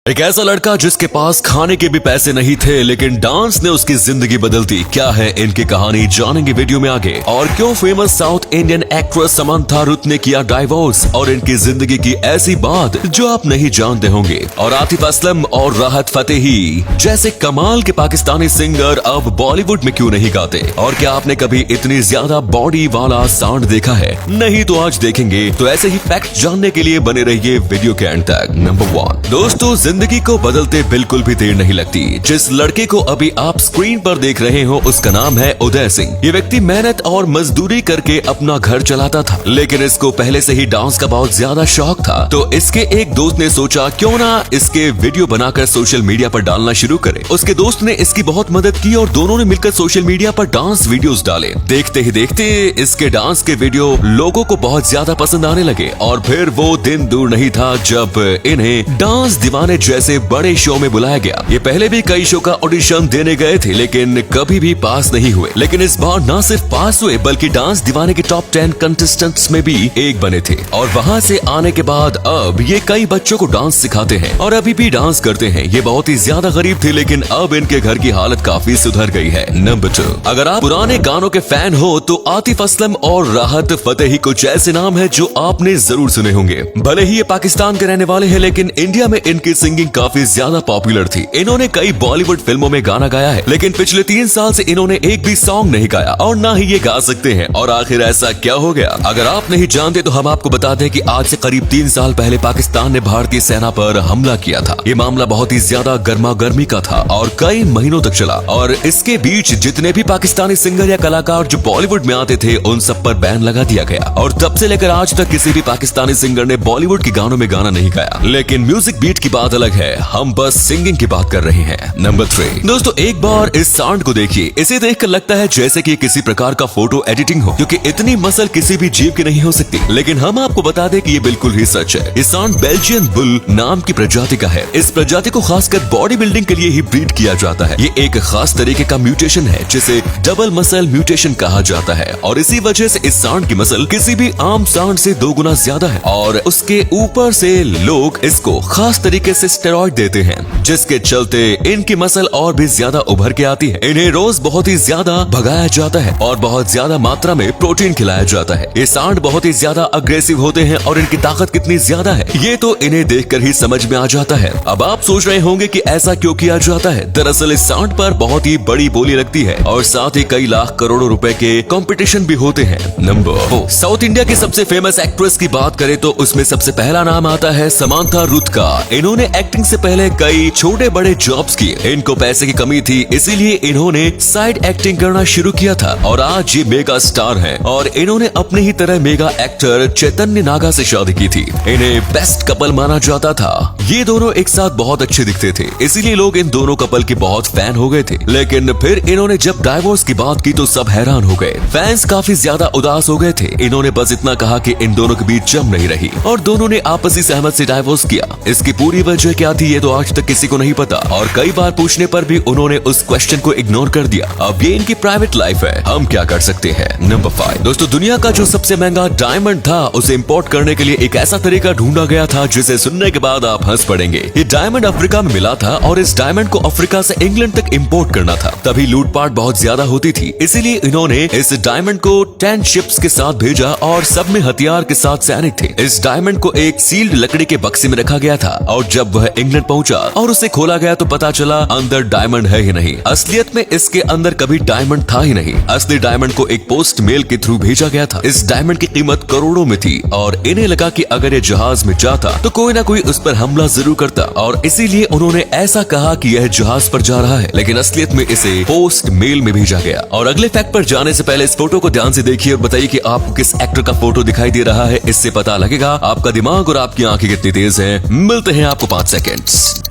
एक ऐसा लड़का जिसके पास खाने के भी पैसे नहीं थे, लेकिन डांस ने उसकी जिंदगी बदल दी। क्या है इनकी कहानी, जानेंगे वीडियो में आगे। और क्यों famous south Indian actress Samantha Ruth ने किया डाइवोर्स, और इनकी जिंदगी की ऐसी बात जो आप नहीं जानते होंगे। और आतिफ असलम और राहत फतेही जैसे कमाल के पाकिस्तानी सिंगर अब बॉलीवुड में क्यों नहीं गाते। और क्या आपने कभी इतनी ज्यादा बॉडी वाला सांड देखा है? नहीं तो आज देखेंगे। तो ऐसे ही फैक्ट जानने के लिए बने रहिए वीडियो के एंड तक। नंबर 1 दोस्तों, जिंदगी को बदलते बिल्कुल भी देर नहीं लगती। जिस लड़के को अभी आप स्क्रीन पर देख रहे हो उसका नाम है उदय सिंह। ये व्यक्ति मेहनत और मजदूरी करके अपना घर चलाता था, लेकिन इसको पहले से ही डांस का बहुत ज्यादा शौक था। तो इसके एक दोस्त ने सोचा क्यों ना इसके वीडियो बनाकर सोशल मीडिया पर डालना शुरू करे। उसके दोस्त ने इसकी बहुत मदद की और दोनों ने मिलकर सोशल मीडिया पर डांस वीडियोस डाले। देखते ही देखते इसके डांस के वीडियो लोगों को बहुत ज्यादा पसंद आने लगे। और फिर वो दिन दूर नहीं था जब इन्हें डांस दीवाने जैसे बड़े शो में बुलाया गया। ये पहले भी कई शो का ऑडिशन देने गए थे, लेकिन कभी भी पास नहीं हुए। लेकिन इस बार न सिर्फ पास हुए बल्कि डांस दीवाने के टॉप 10 कंटेस्टेंट्स में भी एक बने थे। और वहाँ से आने के बाद अब ये कई बच्चों को डांस सिखाते हैं और अभी भी डांस करते हैं। ये बहुत ही ज्यादा गरीब थे, लेकिन अब इनके घर की हालत काफी सुधर गई है। नंबर 2, अगर आप पुराने गानों के फैन हो तो आतिफ असलम और राहत फतेही कुछ ऐसे नाम है जो आपने जरूर सुने होंगे। भले ही ये पाकिस्तान के रहने वाले हैं, लेकिन इंडिया में इनकी सिंगिंग काफी ज्यादा पॉपुलर थी। इन्होंने कई बॉलीवुड फिल्मों में गाना गाया है, लेकिन पिछले 3 साल से इन्होंने एक भी सॉन्ग नहीं गाया और ना ही ये गा सकते हैं। और आखिर ऐसा क्या हो गया? अगर आप नहीं जानते तो हम आपको बता दें कि आज से करीब 3 साल पहले पाकिस्तान ने भारतीय सेना पर हमला किया था। ये मामला बहुत ही ज्यादा गर्मा गर्मी का था और कई महीनों तक चला। और इसके बीच जितने भी पाकिस्तानी सिंगर या कलाकार जो बॉलीवुड में आते थे उन सब पर बैन लगा दिया गया। और तब से लेकर आज तक किसी भी पाकिस्तानी सिंगर ने बॉलीवुड के गानों में गाना नहीं गाया। लेकिन म्यूजिक बीट की बात अलग है, हम बस सिंगिंग की बात कर रहे हैं। नंबर 3 दोस्तों, एक बार इस सांड को देखिए। इसे देखकर लगता है जैसे कि किसी प्रकार का फोटो एडिटिंग हो, क्योंकि इतनी मसल किसी भी जीव की नहीं हो सकती। लेकिन हम आपको बता दें कि ये बिल्कुल ही सच है। ये सांड बेल्जियन बुल नाम की प्रजाति का है। इस प्रजाति को खासकर बॉडी बिल्डिंग के लिए ही ब्रीड किया जाता है। ये एक खास तरीके का म्यूटेशन है जिसे डबल मसल म्यूटेशन कहा जाता है। और इसी वजह से इस सांड की मसल किसी भी आम सांड से 2 गुना ज्यादा है। और उसके ऊपर से लोग इसको खास तरीके से स्टेरॉइड देते हैं, जिसके चलते इनकी मसल और भी ज्यादा उभर के आती है। इन्हें रोज बहुत ही ज्यादा भगाया जाता है और बहुत ज्यादा मात्रा में प्रोटीन खिलाया जाता है। ये सांड बहुत ही ज्यादा अग्रेसिव होते हैं और इनकी ताकत कितनी ज्यादा है ये तो इन्हें देखकर ही समझ में आ जाता है। अब आप सोच रहे होंगे कि ऐसा क्यों किया जाता है। दरअसल इस सांड पर बहुत ही बड़ी बोली लगती है और साथ ही कई लाख करोड़ों रुपए के कंपटीशन भी होते हैं। नंबर 4 साउथ इंडिया की सबसे फेमस एक्ट्रेस की बात करें तो उसमें सबसे पहला नाम आता है समंथा रुथ का। इन्होंने एक्टिंग से पहले कई छोटे बड़े जॉब्स किए। इनको पैसे की कमी थी, इसीलिए इन्होंने साइड एक्टिंग करना शुरू किया था और आज ये मेगा स्टार हैं। और इन्होंने अपने ही तरह मेगा एक्टर चैतन्य नागा से शादी की थी। इन्हें बेस्ट कपल माना जाता था। ये दोनों एक साथ बहुत अच्छे दिखते थे, इसीलिए लोग इन दोनों कपल के बहुत फैन हो गए थे। लेकिन फिर इन्होंने जब डाइवोर्स की बात की तो सब हैरान हो गए। फैंस काफी ज्यादा उदास हो गए थे। इन्होंने बस इतना कहा कि इन दोनों के बीच जम नहीं रही और दोनों ने आपसी सहमत से डाइवोर्स किया। इसकी पूरी वजह क्या थी ये तो आज तक किसी को नहीं पता और कई बार पूछने पर भी उन्होंने उस क्वेश्चन को इग्नोर कर दिया। अब ये इनकी प्राइवेट लाइफ है, हम क्या कर सकते हैं। नंबर 5 दोस्तों, दुनिया का जो सबसे महंगा डायमंड था उसे इंपोर्ट करने के लिए एक ऐसा तरीका ढूंढा गया था जिसे सुनने के बाद आप हंस पड़ेंगे। ये डायमंड अफ्रीका में मिला था और इस डायमंड को अफ्रीका से इंग्लैंड तक इंपोर्ट करना था। तभी लूटपाट बहुत ज्यादा होती थी, इसीलिए इन्होंने इस डायमंड को 10 शिप्स के साथ भेजा और सब में हथियार के साथ सैनिक थे। इस डायमंड को एक सील्ड लकड़ी के बक्से में रखा गया था और जब वह इंग्लैंड पहुंचा और उसे खोला गया तो पता चला अंदर डायमंड है ही नहीं। असलियत में इसके अंदर कभी डायमंड था ही नहीं। असली डायमंड को एक पोस्ट मेल के थ्रू भेजा गया था। इस डायमंड की कीमत करोड़ों में थी और इन्हें लगा कि अगर ये जहाज में जाता तो कोई ना कोई उस पर हमला जरूर करता और इसीलिए उन्होंने ऐसा कहा कि यह जहाज पर जा रहा है, लेकिन असलियत में इसे पोस्ट मेल में भेजा गया। और अगले फैक्ट पर जाने से पहले इस फोटो को ध्यान से देखिए और बताइए कि आपको किस एक्टर का फोटो दिखाई दे रहा है। इससे पता लगेगा आपका दिमाग और आपकी आंखें कितनी तेज हैं। मिलते हैं आपको 5 सेकेंड्स।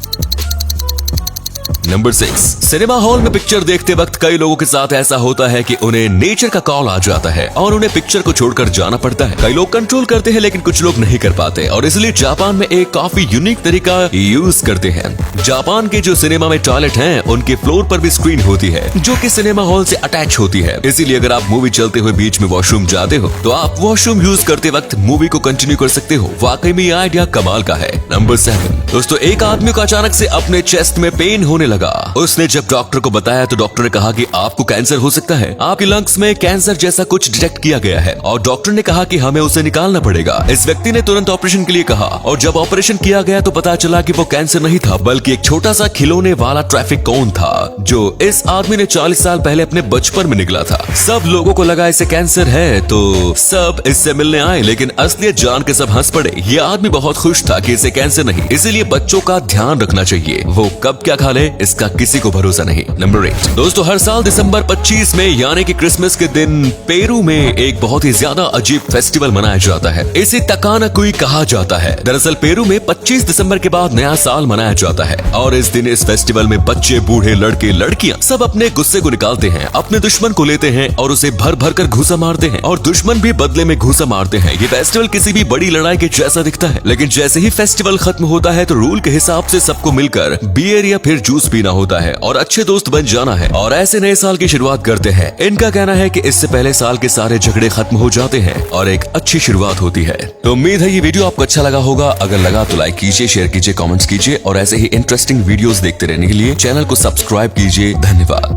नंबर 6, सिनेमा हॉल में पिक्चर देखते वक्त कई लोगों के साथ ऐसा होता है कि उन्हें नेचर का कॉल आ जाता है और उन्हें पिक्चर को छोड़कर जाना पड़ता है। कई लोग कंट्रोल करते हैं लेकिन कुछ लोग नहीं कर पाते और इसलिए जापान में एक काफी यूनिक तरीका यूज करते हैं। जापान के जो सिनेमा में टॉयलेट हैं, उनके फ्लोर पर भी स्क्रीन होती है जो कि सिनेमा हॉल से अटैच होती है। इसीलिए अगर आप मूवी चलते हुए बीच में वॉशरूम जाते हो तो आप वॉशरूम यूज करते वक्त मूवी को कंटिन्यू कर सकते हो। वाकई में ये आइडिया कमाल का है। नंबर 7, दोस्तों एक आदमी को अचानक से अपने चेस्ट में पेन होने लगा। उसने जब डॉक्टर को बताया तो डॉक्टर ने कहा कि आपको कैंसर हो सकता है, आपके लंग्स में कैंसर जैसा कुछ डिटेक्ट किया गया है और डॉक्टर ने कहा कि हमें उसे निकालना पड़ेगा। इस व्यक्ति ने तुरंत ऑपरेशन के लिए कहा और जब ऑपरेशन किया गया तो पता चला कि वो कैंसर नहीं था बल्कि एक छोटा सा खिलौने वाला ट्रैफिक कोन था जो इस आदमी ने 40 साल पहले अपने बचपन में निकला था। सब लोगों को लगा इसे कैंसर है तो सब इससे मिलने आए, लेकिन असलियत जान के सब हंस पड़े। ये आदमी बहुत खुश था कि इसे कैंसर नहीं, इसीलिए बच्चों का ध्यान रखना चाहिए, वो कब क्या खा ले इसका किसी को भरोसा नहीं। नंबर 8, दोस्तों हर साल दिसंबर 25 में यानी कि क्रिसमस के दिन पेरू में एक बहुत ही ज्यादा अजीब फेस्टिवल मनाया जाता है। इसे तकानाकुई कहा जाता है। दरअसल पेरू में 25 दिसंबर के बाद नया साल मनाया जाता है और इस दिन इस फेस्टिवल में बच्चे, बूढ़े, लड़के, लड़कियां सब अपने गुस्से को निकालते हैं, अपने दुश्मन को लेते हैं और उसे भर भर कर घूसा मारते हैं और दुश्मन भी बदले में घूसा मारते हैं। ये फेस्टिवल किसी भी बड़ी लड़ाई के जैसा दिखता है, लेकिन जैसे ही फेस्टिवल खत्म होता है तो रूल के हिसाब से सबको मिलकर बियर या फिर जूस पीना होता है और अच्छे दोस्त बन जाना है और ऐसे नए साल की शुरुआत करते हैं। इनका कहना है कि इससे पहले साल के सारे झगड़े खत्म हो जाते हैं और एक अच्छी शुरुआत होती है। तो उम्मीद है ये वीडियो आपको अच्छा लगा होगा। अगर लगा तो लाइक कीजिए, शेयर कीजिए, कमेंट्स कीजिए और ऐसे ही इंटरेस्टिंग वीडियोस देखते रहने के लिए चैनल को सब्सक्राइब कीजिए। धन्यवाद।